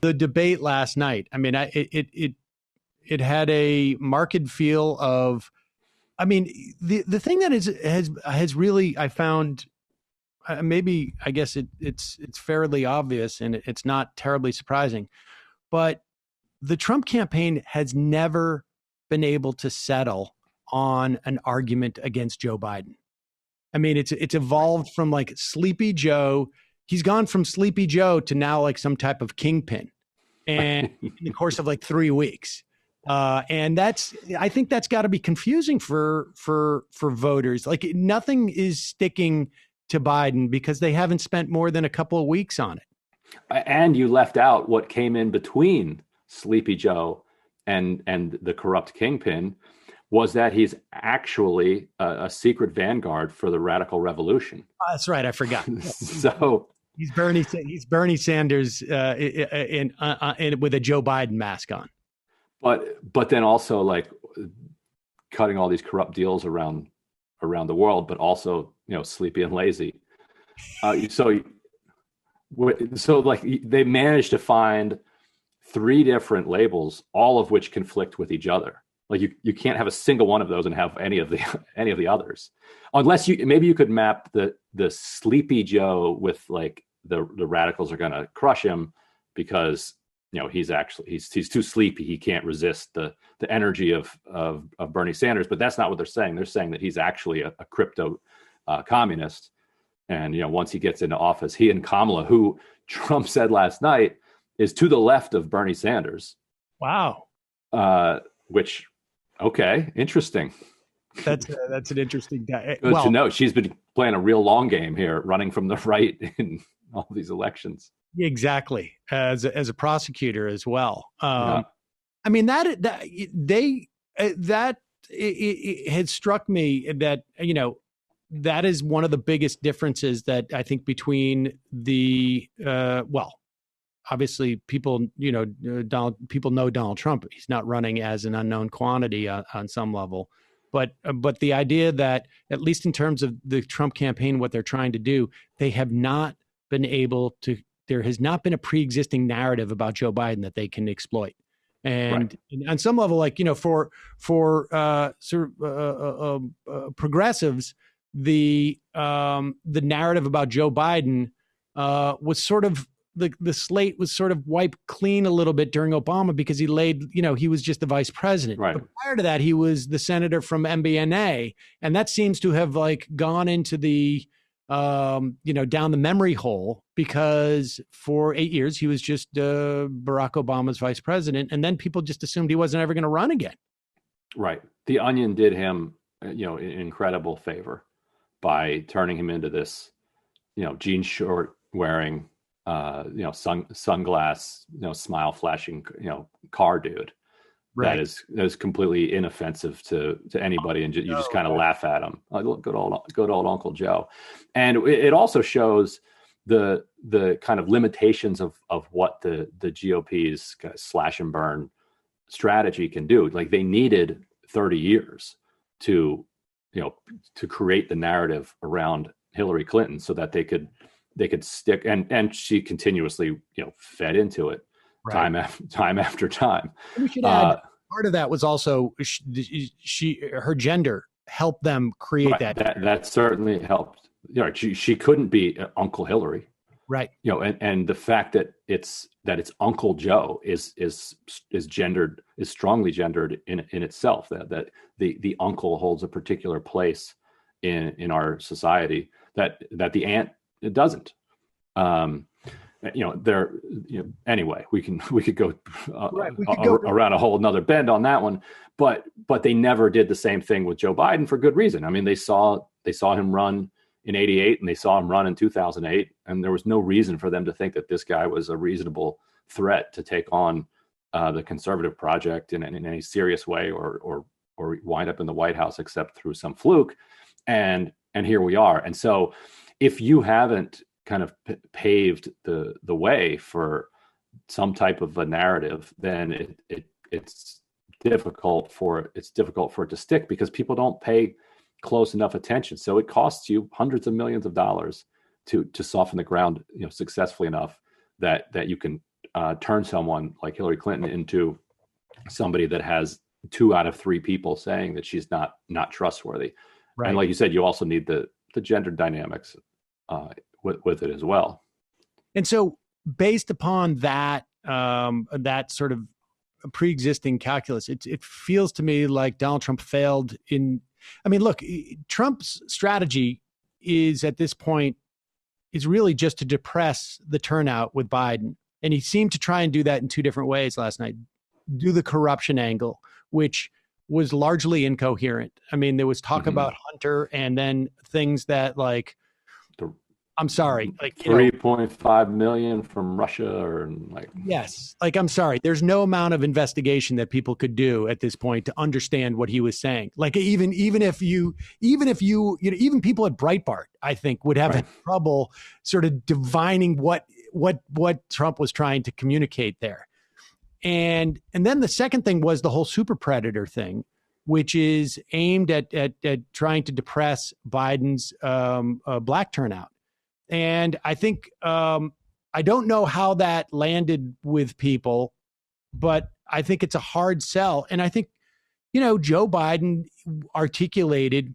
The debate last night, I mean, it had a marked feel of, I mean, the thing that has really, I found, maybe, I guess it's fairly obvious and it's not terribly surprising, but the Trump campaign has never been able to settle on an argument against Joe Biden. I mean, it's evolved from like Sleepy Joe. He's gone from Sleepy Joe to now like some type of kingpin, and in the course of like 3 weeks. And I think that's got to be confusing for voters. Like nothing is sticking to Biden because they haven't spent more than a couple of weeks on it. And you left out what came in between Sleepy Joe and the corrupt kingpin, was that he's actually a secret vanguard for the radical revolution. Oh, that's right. I forgot. So he's Bernie Sanders with a Joe Biden mask on. But then also like cutting all these corrupt deals around the world, but also, sleepy and lazy. So like they managed to find 3 different labels, all of which conflict with each other. Like you can't have a single one of those and have any of the others, unless maybe you could map the Sleepy Joe with like the radicals are going to crush him because he's too sleepy, he can't resist the energy of Bernie Sanders. But that's not what they're saying. They're saying that he's actually a crypto communist, and once he gets into office, he and Kamala, who Trump said last night is to the left of Bernie Sanders. Wow. Which, okay, interesting. That's an interesting guy. Good to know. She's been playing a real long game here, running from the right in all these elections. Exactly, as a prosecutor as well. Yeah. I mean it had struck me that that is one of the biggest differences that I think between the obviously people people know Donald Trump. He's not running as an unknown quantity on some level, but the idea that at least in terms of the Trump campaign, what they're trying to do, they have not been able to. There has not been a pre-existing narrative about Joe Biden that they can exploit, and on some level, like for progressives, the narrative about Joe Biden was sort of the slate was sort of wiped clean a little bit during Obama because he was just the vice president. Right. But prior to that, he was the senator from MBNA, and that seems to have like gone into the down the memory hole because for 8 years he was just Barack Obama's vice president, and then people just assumed he wasn't ever going to run again. Right. The Onion did him, an incredible favor by turning him into this, jean short wearing, sunglass, smile flashing, car dude. Right. That is completely inoffensive to anybody, and you just kind of laugh at him. Like, look, good old Uncle Joe. And it also shows the kind of limitations of what the GOP's kind of slash and burn strategy can do. Like they needed 30 years to create the narrative around Hillary Clinton so that they could stick, and she continuously fed into it. Right. Time after time. We should add, part of that was also her gender helped them create that. That certainly helped. She couldn't be Uncle Hillary. Right. And the fact that it's Uncle Joe is gendered, is strongly gendered in itself. That the uncle holds a particular place in our society that the aunt doesn't. Anyway, we could go around a whole another bend on that one, but they never did the same thing with Joe Biden for good reason. I mean, they saw him run in 88 and they saw him run in 2008, and there was no reason for them to think that this guy was a reasonable threat to take on the conservative project in any serious way or wind up in the White House except through some fluke. And here we are. And so if you haven't kind of paved the way for some type of a narrative, then it's difficult for it to stick because people don't pay close enough attention. So it costs you hundreds of millions of dollars to soften the ground, successfully enough that you can turn someone like Hillary Clinton into somebody that has 2 out of 3 people saying that she's not trustworthy. Right. And like you said, you also need the gender dynamics with it as well. And so based upon that, that sort of pre-existing calculus, it feels to me like Donald Trump failed in, I mean, look, Trump's strategy is at this point is really just to depress the turnout with Biden. And he seemed to try and do that in 2 different ways last night. Do the corruption angle, which was largely incoherent. I mean, there was talk about Hunter and then things that like, I'm sorry, like 3.5 million from Russia or like, yes, like, I'm sorry. There's no amount of investigation that people could do at this point to understand what he was saying. Like even if you even people at Breitbart, I think would have trouble sort of divining what Trump was trying to communicate there. And then the second thing was the whole super predator thing, which is aimed at trying to depress Biden's black turnout. And I think I don't know how that landed with people, but I think it's a hard sell. And I think, Joe Biden articulated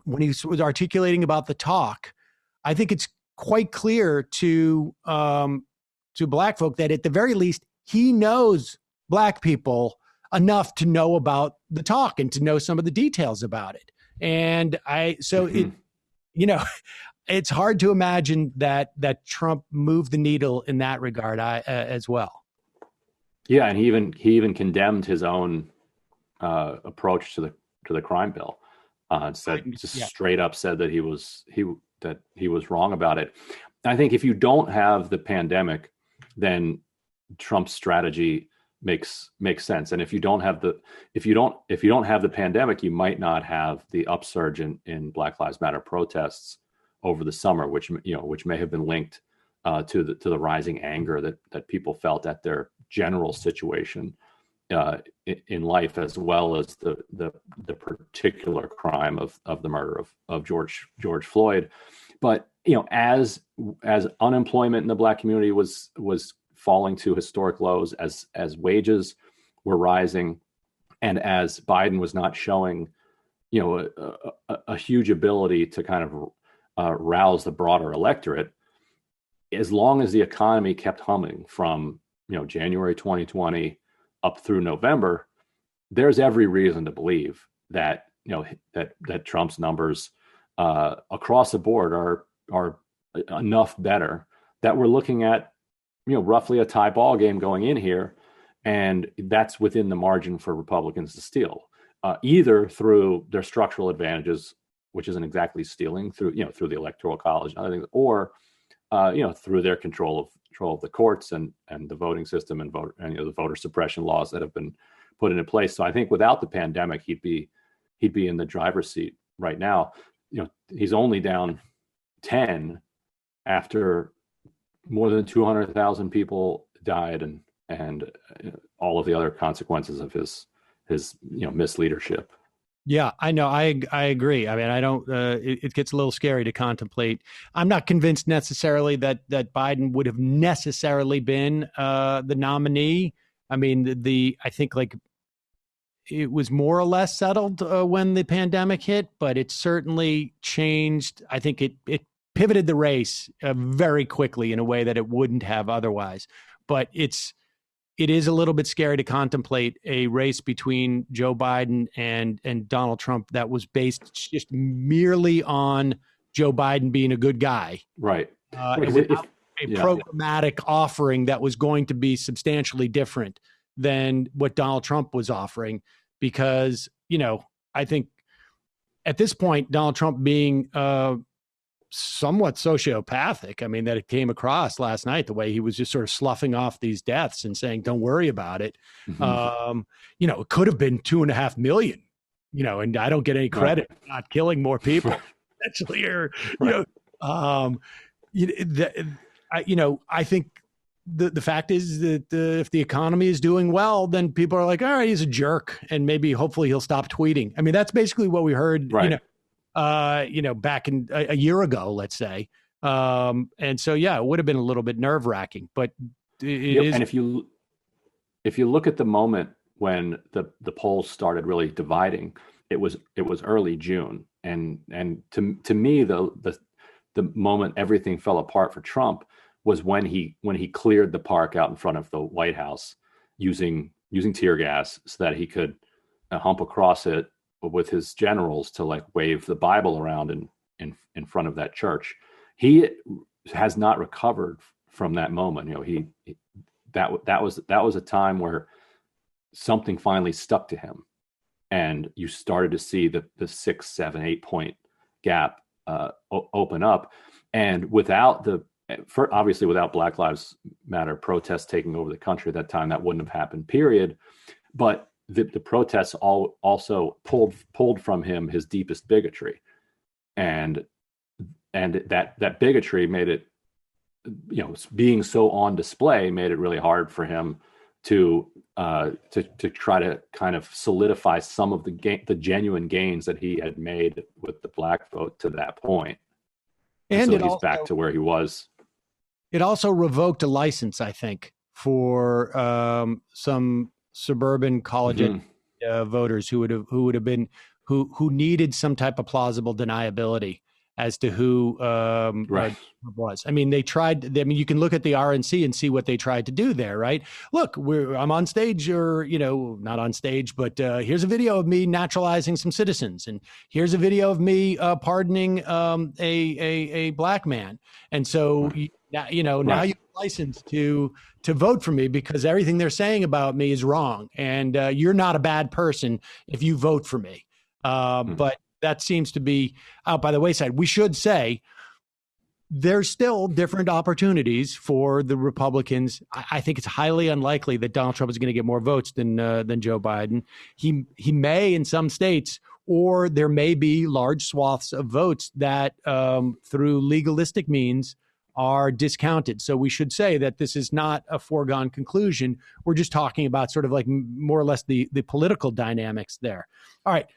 when he was articulating about the talk, I think it's quite clear to black folk that at the very least, he knows black people enough to know about the talk and to know some of the details about it. And it's hard to imagine that Trump moved the needle in that regard as well. Yeah, and he even condemned his own approach to the crime bill. Straight up said that he was wrong about it. I think if you don't have the pandemic, then Trump's strategy makes sense. And if you don't have the pandemic, you might not have the upsurge in Black Lives Matter protests over the summer, which may have been linked to the rising anger that people felt at their general situation in life, as well as the particular crime of the murder of George Floyd. But as unemployment in the black community was falling to historic lows, as wages were rising, and as Biden was not showing a huge ability to kind of rouse the broader electorate, as long as the economy kept humming from January 2020 up through November, there's every reason to believe that that Trump's numbers across the board are enough better that we're looking at roughly a tie ball game going in here, and that's within the margin for Republicans to steal, either through their structural advantages, which isn't exactly stealing, through the Electoral College and other things, or through their control of the courts and the voting system and the voter suppression laws that have been put into place. So I think without the pandemic, he'd be in the driver's seat right now. He's only down 10 after more than 200,000 people died and all of the other consequences of his misleadership. Yeah, I know. I agree. I mean, I don't. It gets a little scary to contemplate. I'm not convinced necessarily that Biden would have necessarily been the nominee. I mean, I think like it was more or less settled when the pandemic hit, but it certainly changed. I think it pivoted the race very quickly in a way that it wouldn't have otherwise. But it is a little bit scary to contemplate a race between Joe Biden and Donald Trump that was based just merely on Joe Biden being a good guy. Right. Without a programmatic offering that was going to be substantially different than what Donald Trump was offering. Because, I think at this point, Donald Trump being somewhat sociopathic. I mean, that it came across last night, the way he was just sort of sloughing off these deaths and saying, don't worry about it. Mm-hmm. It could have been 2.5 million, and I don't get any credit for not killing more people. Actually, I think the fact is that if the economy is doing well, then people are like, all right, he's a jerk. And maybe hopefully he'll stop tweeting. I mean, that's basically what we heard, back in a year ago, let's say. And so, yeah, it would have been a little bit nerve wracking, but it Yep. is. And if you look at the moment when the polls started really dividing, it was early June, and to me the moment everything fell apart for Trump was when he cleared the park out in front of the White House using tear gas so that he could hump across it with his generals to like wave the Bible around in front of that church. He has not recovered from that moment. You know, that was a time where something finally stuck to him, and you started to see the 6, 7, 8 point gap open up, and obviously without Black Lives Matter protests taking over the country at that time, that wouldn't have happened. Period. But the protests also pulled from him his deepest bigotry, and that bigotry made it, you know, being so on display made it really hard for him to try to kind of solidify some of the genuine gains that he had made with the black vote to that point. And so he's back to where he was. It also revoked a license, I think, for some suburban college voters who needed some type of plausible deniability as to who Right. was. I mean, they tried. I mean, you can look at the RNC and see what they tried to do there, right? Look, I'm on stage, or not on stage, but here's a video of me naturalizing some citizens, and here's a video of me pardoning a black man, and so now now you have a license to vote for me because everything they're saying about me is wrong, and you're not a bad person if you vote for me. But that seems to be out by the wayside. We should say there's still different opportunities for the Republicans. I think it's highly unlikely that Donald Trump is going to get more votes than Joe Biden. He may in some states, or there may be large swaths of votes that through legalistic means are discounted. So we should say that this is not a foregone conclusion. We're just talking about sort of like more or less the political dynamics there. All right.